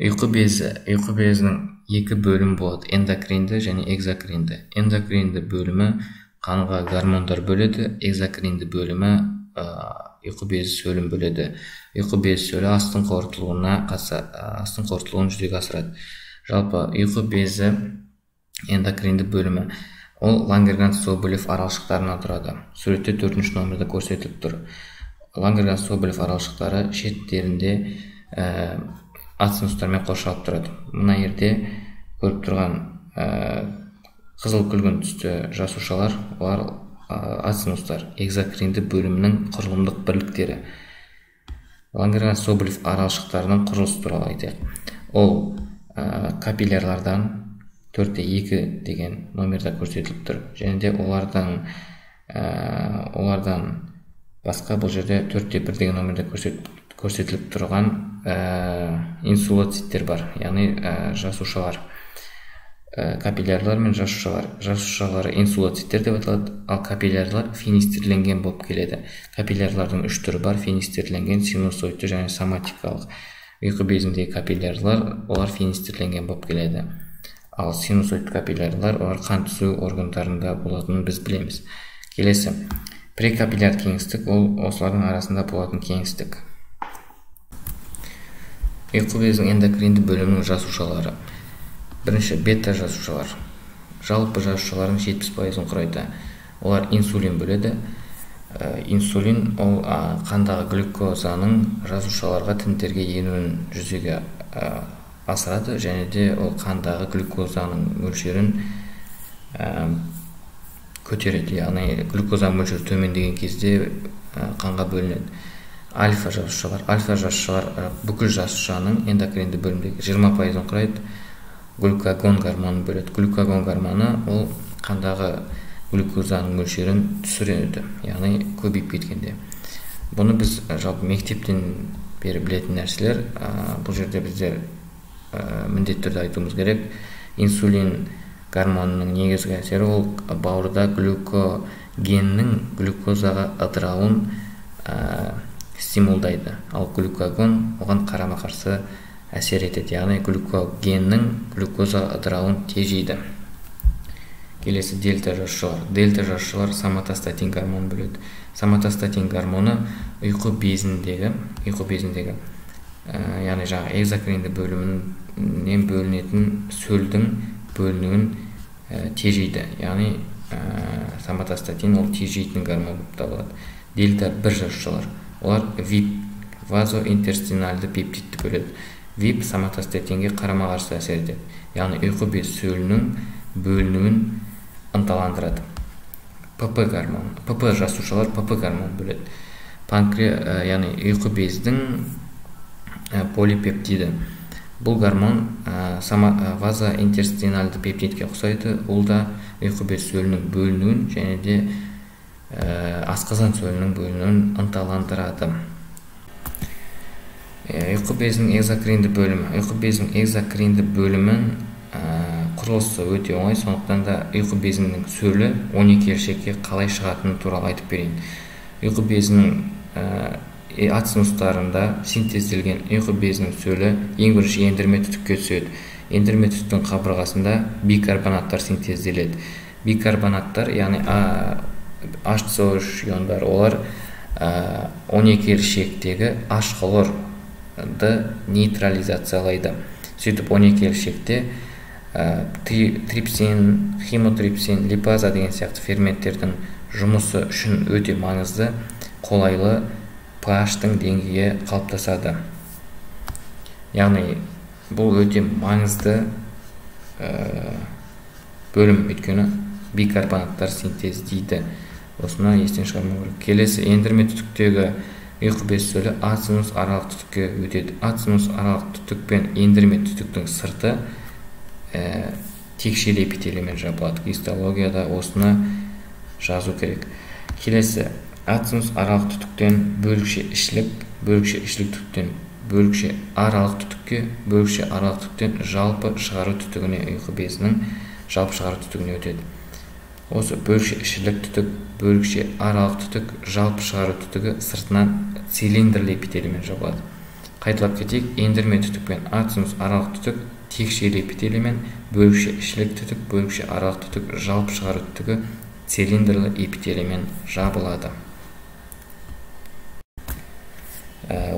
Ұйқы безінің екі бөлім болады, эндокринді және экзокринді. Эндокринді бөлімі қанға гормондар бөледі, экзокринді бөлімі ұйқы безі сөлін бөледі. Ұйқы безі сөлі астың қорытылуын жүзеге асырады. Жалпы ұйқы безі эндокринді бөлімі ол Лангерганс-Соболев аралшықтарынан тұрады. Суретте 4-ші номерде көрсетіліп тұр. Лангерганс-Соболев аралшықтары шеттерінде ацинустармен қоршалып тұрады. Мына жерде көріп тұрған қызыл күлгін түсті жасушалар, олар ацинустар, экзокринді бөлімінің құрылымдық бірліктері. Лангерганс-Соболев аралшықтарының құрылысы туралы айтайық. Ол капиллярлардан 4-2 деген номерде көрсетіліп тұр. Және де олардан басқа бұл жерде 4-1 деген номерде көрсетіліп тұрған инсулоциттер бар, яғни жасушалар. Капиллярлар мен жасушалары инсулоциттер деп аталады, ал капиллярлар фенистерленген болып келеді. Капиллярлардың 3 түрі бар: фенистерленген, синусоидты және соматикалық. Ұйқы безіндегі капиллярлар олар фенистерленген болып келеді. Ал синусоидты капиллярлар олар қан түсу органдарында болатынын біз білеміз. Келесі, прекапилляр кеңістік, ол осылардың арасында болатын кеңістік. Ұйқы безінің эндокринді бөлімінің жасушалары. Бірінші, бета жасушалар. Жалпы жасушалардың 70%-ын құрайды. Олар инсулин бөледі. Инсулин ол қандағы глюкозаның жасушаларға, тіндерге енуін жүзеге асырады, және де ол қандағы глюкозаның мөлшерін көтереді. Яғни глюкоза мөлшері төмендеген кезде қанға бөлінеді. Альфа жасушалар бүкіл жасушаның эндокринді бөлімдегі 20%-ын құрайды. Глюкагон гормонын бөледі. Глюкагон гормоны ол қандағы глюкозаның мөлшерін түсіреді, яғни көбейіп кеткенде. Бұны біз жалпы мектептен бері білетін нәрселер. Бұл жерде біздер міндетті түрде айтуымыз керек. Инсулин гормонының негізгі әсері ол бауырда глюкогеннің глюкозаға ыдырауын стимулдайды, ал глюкагон оған қарама-қарсы әсер етеді, яғни глюкогеннің глюкозаға ыдырауын тежейді. Келесі, дельта жасушалар. Дельта жасушалар соматостатин гормонын бөледі. Соматостатин гормоны ұйқы безіндегі, яғни жаңа экзокринді бөлімінен бөлінетін сөлдің бөлінуін тежейді. Яғни соматостатин ол тежейтін гормон болып табылады. Дельта 1 жасушалар. Олар ВИП, вазоинтерстинальды пептидті бөледі. ВИП соматостатинге қарама-қарсы әсер етеді. Яғни ұйқы без сөлінің бөлінуін ынталандырады. ПП гормон. ПП жасушалар ПП гормон бөледі. Яғни ұйқы бездің полипептиді. Бұл гормон вазоинтерстинальды пептидке ұқсайды. Ол да ұйқы без сөлінің бөлінуін және де асқазан сөлінің бөлінуін ынталандырады. Ұйқы безінің экзокринді бөлімі. Ұйқы безінің экзокринді бөлімін құрылысы өте оңай, сондықтан да ұйқы безінің сөлі 12 ершекке қалай шығатыны туралы айтып берейін. Ұйқы безінің ацинустарында синтезделген ұйқы безінің сөлі ең бірінші ендірме түтікке түседі. Ендірме түтіктің қабырғасында бикарбонаттар синтезделеді. Бикарбонаттар, яғни H2O3 иондар, олар 12 ершектегі H хлорды нейтрализациялайды. Сөйтіп 12 ершекте трипсин, химотрипсин, липаза деген сияқты ферменттердің жұмысы үшін өте маңызды, қолайлы pH-тың деңгейі қалыптасады. Яғни бұл өте маңызды бөлім, өйткені бикарбонаттар синтездейді. Осыны естен шығармау керек. Келесі, ендірме түтіктегі ұйқы без сөлі ацинус аралық түтікке өтеді. Ацинус аралық түтік пен ендірме түтіктің сырты текшелі эпителиймен жабылады. Гистологияда осыны жазу керек. Келесі, ацинус аралық түтіктен бөлікше ішіліп, бөлікше ішілік түтіктен бөлікше аралық түтікке, бөлікше аралық түтіктен жалпы шығару түтігіне, ұйқы безінің жалпы шығару түтігіне өтеді. Осы бөлікше ішілік түтік, бөлікше аралық түтік, жалпы шығару түтігі сыртынан цилиндрлі эпителиймен жабылады. Кайталап кетейік. Ендірме түтік пен ацинус аралық түтік, текше эпителий мен бөлікше ішілік түтік, бөлікше аралық түтік, жалпы шығару түтігі цилиндрлы эпителиймен жабылады.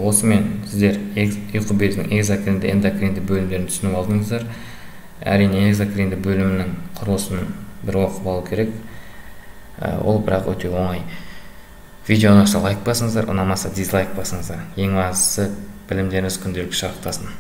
Осымен сіздер ұйқы безінің экзокринді, эндокринді бөлімдерін түсініп алдыңыздар. Әрине экзокринді бөлімінің құрылысын бір оқып алу керек. Ол бірақ өте оңай. Видео ұнаса лайк басыңыздар, ұнамаса дизлайк басыңыздар. Ең бастысы білімдеріңіз күнделікті шарықтасын.